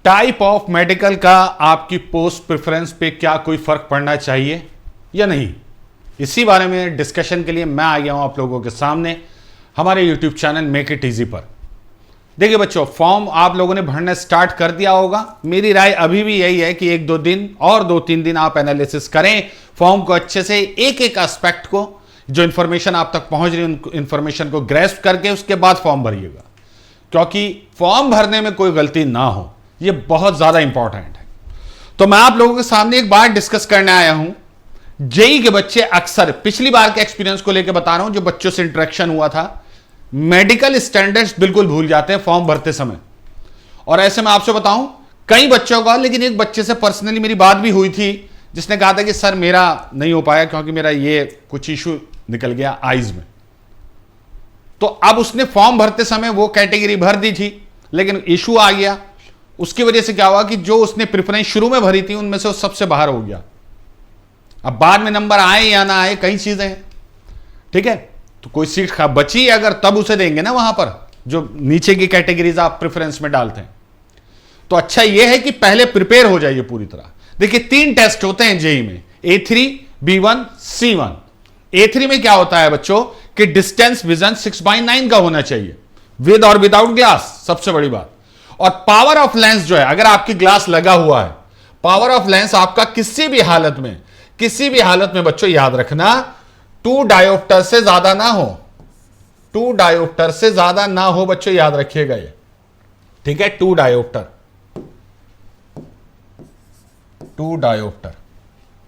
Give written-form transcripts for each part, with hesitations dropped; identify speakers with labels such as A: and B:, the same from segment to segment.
A: Type of medical का आपकी post preference पे क्या कोई फर्क पड़ना चाहिए या नहीं, इसी बारे में डिस्कशन के लिए मैं आ गया हूं आप लोगों के सामने हमारे YouTube channel make it easy पर। देखिए बच्चों, फॉर्म आप लोगों ने भरना स्टार्ट कर दिया होगा। मेरी राय अभी भी यही है कि 1-2 दिन और 2-3 दिन आप एनालिसिस करें फॉर्म को अच्छे से, एक एक एस्पेक्ट को, जो इंफॉर्मेशन आप तक पहुंच रही है उन इंफॉर्मेशन को ग्रैस्प करके उसके बाद फॉर्म भरिएगा, क्योंकि फॉर्म भरने में कोई गलती ना हो, यह बहुत ज्यादा इंपॉर्टेंट है। तो मैं आप लोगों के सामने एक बात डिस्कस करने आया हूं। जेई के बच्चे अक्सर, पिछली बार के एक्सपीरियंस को लेकर बता रहा हूं, जो बच्चों से इंटरेक्शन हुआ था, मेडिकल स्टैंडर्ड्स बिल्कुल भूल जाते हैं फॉर्म भरते समय। और ऐसे मैं आपसे बताऊं कई बच्चों का, लेकिन एक बच्चे से पर्सनली मेरी बात भी हुई थी जिसने कहा था कि सर मेरा नहीं हो पाया क्योंकि मेरा ये कुछ इशू निकल गया आईज में। तो अब उसने फॉर्म भरते समय वो कैटेगरी भर दी थी, लेकिन इशू आ गया। उसकी वजह से क्या हुआ कि जो उसने प्रेफरेंस शुरू में भरी थी उनमें से वो सबसे बाहर हो गया। अब बाद में नंबर आए या ना आए, कई चीजें हैं, ठीक है। तो कोई सीट बची अगर, तब उसे देंगे ना वहां पर, जो नीचे की कैटेगरीज आप प्रेफरेंस में डालते हैं। तो अच्छा यह है कि पहले प्रिपेयर हो जाइए पूरी तरह। देखिए 3 टेस्ट होते हैं जेई में, A3, B1, C1। A3 में क्या होता है बच्चों कि डिस्टेंस विजन 6/9 का होना चाहिए, विद और विदाउट ग्लास, सबसे बड़ी बात। और पावर ऑफ लेंस जो है, अगर आपकी ग्लास लगा हुआ है, पावर ऑफ लेंस आपका किसी भी हालत में बच्चों याद रखना 2 डायोप्टर से ज्यादा ना हो, 2 डायोप्टर से ज्यादा ना हो बच्चों, याद रखिएगा ये, ठीक है। 2 डायोप्टर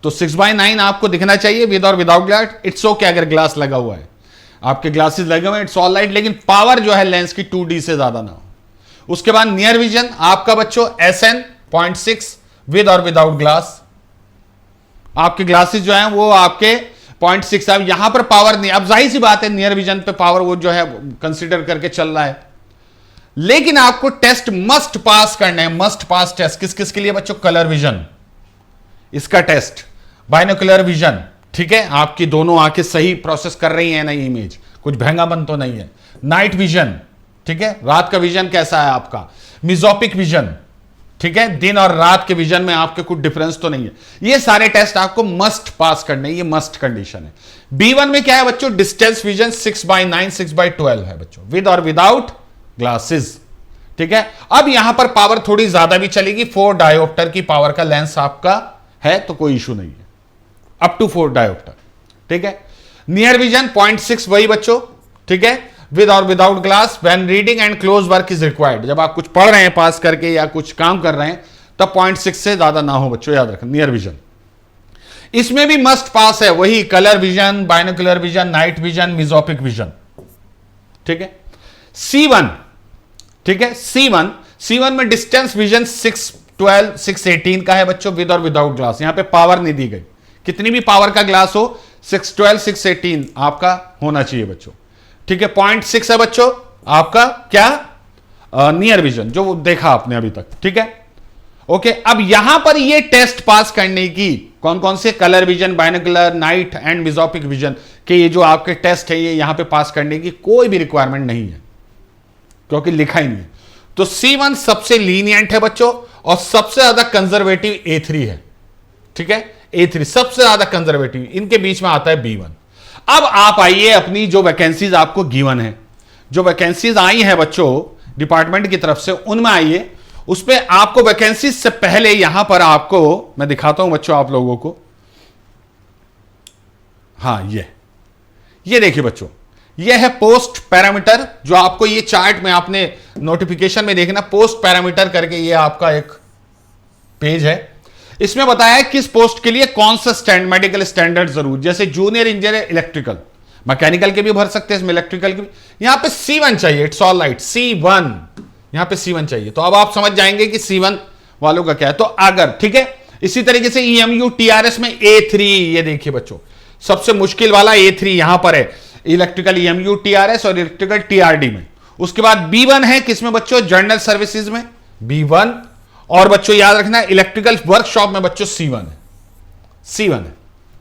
A: तो 6/9 आपको दिखना चाहिए विद और विदाउट ग्लास। इट्स ओके अगर ग्लास लगा हुआ है, आपके ग्लासेस लगे हुए हैं, इट्स ऑल राइट, लेकिन पावर जो है लेंस की 2D से ज्यादा ना हो। उसके बाद नियर विजन आपका बच्चों SN 0.6 विद और विदाउट ग्लास। आपके ग्लासेस जो हैं वो आपके 0.6। अब यहां पर पावर नहीं, अब जाहिर सी बात है नियर विजन पे पावर वो जो है कंसीडर करके चल रहा है, लेकिन आपको टेस्ट मस्ट पास करना है। मस्ट पास टेस्ट किस किस के लिए बच्चों? कलर विजन, इसका टेस्ट, बाइनोकुलर विजन, ठीक है, आपकी दोनों आंखें सही प्रोसेस कर रही है ना, इमेज कुछ भंगापन तो नहीं है। नाइट विजन, ठीक है, रात का विजन कैसा है आपका। मिजोपिक विजन, ठीक है, दिन और रात के विजन में आपके कुछ डिफरेंस तो नहीं है। ये सारे टेस्ट आपको मस्ट पास करने, ये मस्ट कंडीशन है। B1 में क्या है बच्चों? डिस्टेंस विजन 6/9, 6/12 है बच्चों, विद और विदाउट ग्लासेस, ठीक है। अब यहां पर पावर थोड़ी ज्यादा भी चलेगी, 4 डायोप्टर की पावर का लेंस आपका है तो कोई इशू नहीं है, अप टू 4 डायोप्टर, ठीक है। नियर विजन 0.6 वही बच्चों, ठीक है, विद और without glass. When reading and close work is required, जब आप कुछ पढ़ रहे हैं पास करके या कुछ काम कर रहे हैं तब 0.6 से ज्यादा ना हो बच्चों, याद रखें। नियर विजन इसमें भी मस्ट पास है, वही colour vision, binocular vision, night vision, mesopic vision, ठीक है। C1, ठीक है, C1 में डिस्टेंस विजन 6/12, 6/18 का है बच्चों, विद और विदाउट ग्लास। यहां पे पावर नहीं दी गई, कितनी भी पावर का ग्लास हो 6/12, 6/18 आपका होना चाहिए बच्चों, ठीक है। 0.6 है बच्चों आपका क्या? नियर विजन, जो देखा आपने अभी तक, ठीक है, ओके। अब यहां पर ये टेस्ट पास करने की कौन कौन से, colour vision, binocular, night and mesopic vision के ये जो आपके टेस्ट है, ये यहां पे पास करने की कोई भी रिक्वायरमेंट नहीं है, क्योंकि लिखा ही नहीं। तो C1 सबसे लीनियंट है बच्चों, और सबसे ज्यादा कंजर्वेटिव A3 है, ठीक है। A3 सबसे ज्यादा कंजर्वेटिव, इनके बीच में आता है B1। अब आप आइए अपनी जो वैकेंसीज आपको गिवन है, जो वैकेंसीज आई हैं बच्चों डिपार्टमेंट की तरफ से, उनमें आइए। उसमें आपको वैकेंसीज से पहले यहां पर आपको मैं दिखाता हूं बच्चों आप लोगों को। हां, ये देखिए बच्चों, ये है पोस्ट पैरामीटर, जो आपको ये चार्ट में आपने नोटिफिकेशन में देखना, पोस्ट पैरामीटर करके ये आपका एक पेज है। इसमें बताया है किस पोस्ट के लिए कौन सा मेडिकल स्टैंडर्ड जरूर, जैसे जूनियर इंजीनियर इलेक्ट्रिकल, मैकेनिकल के भी भर सकते हैं इसमें, इलेक्ट्रिकल के भी। यहां पे C1 चाहिए, इट्स ऑल राइट, C1, यहां पे C1 चाहिए। तो अब आप समझ जाएंगे कि C1 वालों का क्या है। तो अगर, ठीक है, इसी तरीके से EMU TRS में A3, ये देखिए बच्चों सबसे मुश्किल वाला A3 यहां पर है, इलेक्ट्रिकल EMU TRS और इलेक्ट्रिकल TRD में। उसके बाद B1 है किसमें बच्चों? जनरल सर्विसेज में B1, और बच्चों याद रखना इलेक्ट्रिकल वर्कशॉप में बच्चों C1 है,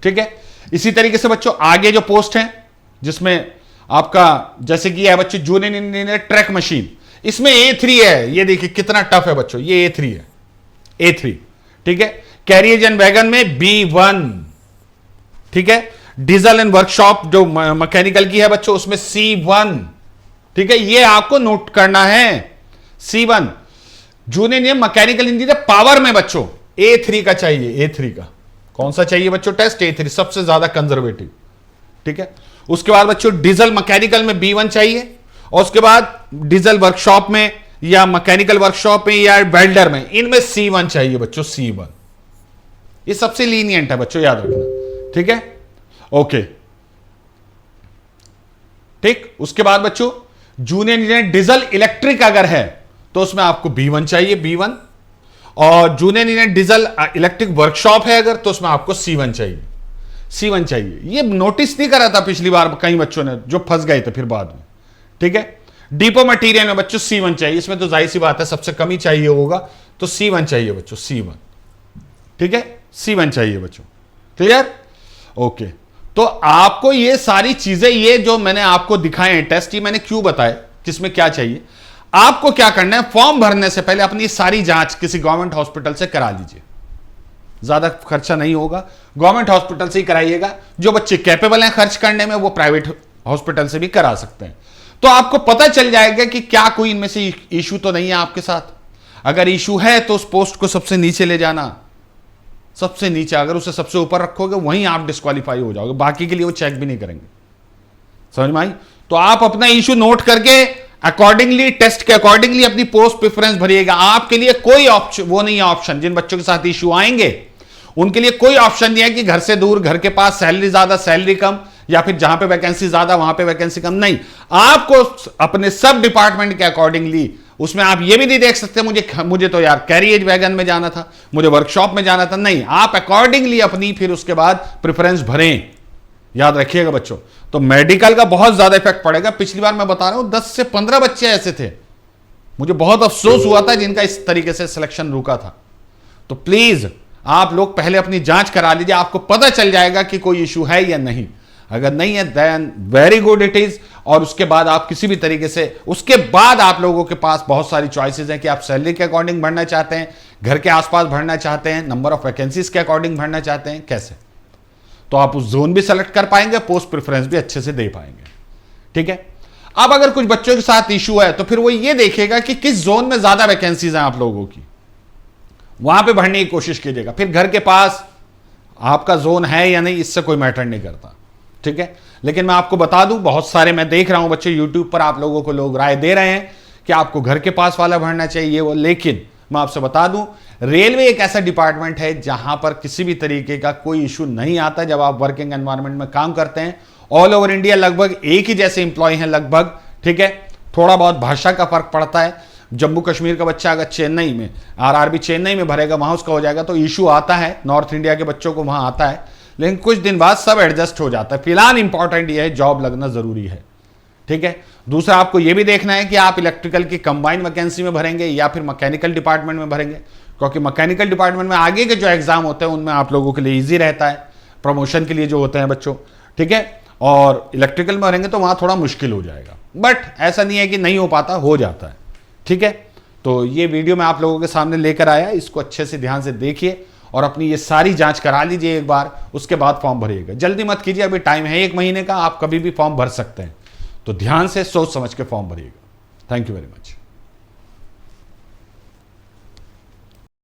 A: ठीक है। इसी तरीके से बच्चों आगे जो पोस्ट है जिसमें आपका जैसे कि है बच्चों जूनियर इंजीनियर ट्रैक मशीन, इसमें A3 है। ये देखिए कितना टफ है बच्चों, ये A3 है, A3, ठीक है। कैरियज एंड वैगन में B1, ठीक है। डीजल एंड वर्कशॉप जो मैकेनिकल की है बच्चों, उसमें C1, ठीक है। ये आपको नोट करना है, C1। Junior mechanical engineer power में बच्चों A3 का चाहिए, A3 का। कौन सा चाहिए बच्चों टेस्ट? A3, सबसे ज्यादा कंजर्वेटिव, ठीक है। उसके बाद बच्चों डीजल मैकेनिकल में B1 चाहिए, और उसके बाद डीजल वर्कशॉप में या मैकेनिकल वर्कशॉप में या वेल्डर में, इनमें C1 चाहिए बच्चों, C1। ये सबसे लीनियंट है बच्चों, याद रखना, ठीक है। ओके, ठीक। उसके बाद बच्चों जूनियर इंजीनियर डीजल इलेक्ट्रिक अगर है तो उसमें आपको B1 चाहिए, B1। और junior engineer diesel electric workshop है अगर, तो उसमें आपको C1 चाहिए, C1 चाहिए। ये नोटिस नहीं करा था पिछली बार कई बच्चों ने, जो फंस गए थे फिर बाद में, ठीक है। डिपो मटेरियल में बच्चों C1 चाहिए, इसमें तो जाहिर सी बात है सबसे कम ही चाहिए होगा, तो C1 चाहिए बच्चों, C1, ठीक है। C1 चाहिए बच्चों, क्लियर? ओके, तो आपको ये सारी चीजें, ये जो मैंने आपको दिखाए हैं टेस्ट, ये मैंने क्यों बताए किसमें क्या चाहिए। आपको क्या करना है, फॉर्म भरने से पहले अपनी सारी जांच किसी गवर्नमेंट हॉस्पिटल से करा लीजिए, ज्यादा खर्चा नहीं होगा, गवर्नमेंट हॉस्पिटल से ही कराइएगा। जो बच्चे कैपेबल हैं खर्च करने में, वो प्राइवेट हॉस्पिटल से भी करा सकते हैं। तो आपको पता चल जाएगा कि क्या कोई इनमें से इशू तो नहीं है आपके साथ। अगर इशू है तो उस पोस्ट को सबसे नीचे ले जाना, सबसे नीचे। अगर उसे सबसे ऊपर रखोगे वहीं आप डिस्क्वालीफाई हो जाओगे, बाकी के लिए वो चेक भी नहीं करेंगे। समझ में आई? तो आप अपना इशू नोट करके अकॉर्डिंगली, टेस्ट के अकॉर्डिंगली अपनी पोस्ट प्रेफरेंस भरिएगा। आपके लिए कोई ऑप्शन वो नहीं है, ऑप्शन जिन बच्चों के साथ इशू आएंगे उनके लिए कोई ऑप्शन नहीं है कि घर से दूर, घर के पास, सैलरी ज्यादा सैलरी कम, या फिर जहां पे वैकेंसी ज्यादा वहां पे वैकेंसी कम। नहीं, आपको अपने सब डिपार्टमेंट के अकॉर्डिंगली, उसमें आप ये भी नहीं देख सकते मुझे तो यार कैरियज वैगन में जाना था, मुझे वर्कशॉप में जाना था। नहीं, आप अकॉर्डिंगली अपनी फिर उसके बाद प्रेफरेंस भरें, याद रखिएगा बच्चों। तो मेडिकल का बहुत ज्यादा इफेक्ट पड़ेगा। पिछली बार मैं बता रहा हूं 10 से 15 बच्चे ऐसे थे, मुझे बहुत अफसोस हुआ था जिनका इस तरीके से सिलेक्शन रुका था। तो प्लीज आप लोग पहले अपनी जांच करा लीजिए, आपको पता चल जाएगा कि कोई इशू है या नहीं। अगर नहीं है then very good it is. और उसके बाद आप किसी भी तरीके से, उसके बाद आप लोगों के पास बहुत सारी चॉइसेस हैं कि आप सैलरी के अकॉर्डिंग भरना चाहते हैं, घर के आसपास भरना चाहते हैं, नंबर ऑफ वैकेंसीज के अकॉर्डिंग भरना चाहते हैं, कैसे। तो आप उस जोन भी सेलेक्ट कर पाएंगे, पोस्ट प्रेफरेंस भी अच्छे से दे पाएंगे, ठीक है। अब अगर कुछ बच्चों के साथ इशू है तो फिर वो ये देखेगा कि किस जोन में ज्यादा वैकेंसीज हैं आप लोगों की, वहां पे भरने की कोशिश कीजिएगा। फिर घर के पास आपका जोन है या नहीं, इससे कोई मैटर नहीं करता, ठीक है। लेकिन मैं आपको बता दूं, बहुत सारे मैं देख रहा हूं बच्चे यूट्यूब पर आप लोगों को लोग राय दे रहे हैं कि आपको घर के पास वाला भरना चाहिए वो। लेकिन मैं आपसे बता दूं, रेलवे एक ऐसा डिपार्टमेंट है जहां पर किसी भी तरीके का कोई इशू नहीं आता जब आप वर्किंग एनवायरनमेंट में काम करते हैं। ऑल ओवर इंडिया लगभग एक ही जैसे इंप्लॉय हैं लगभग, ठीक है। थोड़ा बहुत भाषा का फर्क पड़ता है। जम्मू कश्मीर का बच्चा अगर चेन्नई में, आरआरबी चेन्नई में भरेगा, वहां उसका हो जाएगा, तो इशू आता है। नॉर्थ इंडिया के बच्चों को वहां आता है, लेकिन कुछ दिन बाद सब एडजस्ट हो जाता है। फिलहाल इंपॉर्टेंट यह है, जॉब लगना जरूरी है, ठीक है। दूसरा आपको यह भी देखना है कि आप इलेक्ट्रिकल की कंबाइंड वैकेंसी में भरेंगे या फिर मैकेनिकल डिपार्टमेंट में भरेंगे, क्योंकि मैकेनिकल डिपार्टमेंट में आगे के जो एग्जाम होते हैं उनमें आप लोगों के लिए ईजी रहता है, प्रमोशन के लिए जो होते हैं बच्चों, ठीक है। और इलेक्ट्रिकल में भरेंगे तो वहां थोड़ा मुश्किल हो जाएगा, बट ऐसा नहीं है कि नहीं हो पाता, हो जाता है, ठीक है। तो ये वीडियो मैं आप लोगों के सामने लेकर आया, इसको अच्छे से ध्यान से देखिए और अपनी ये सारी जांच करा लीजिए एक बार, उसके बाद फॉर्म भरिएगा। जल्दी मत कीजिए, अभी टाइम है 1 महीने का, आप कभी भी फॉर्म भर सकते हैं। तो ध्यान से सोच समझ के फॉर्म भरिएगा। Thank you very much.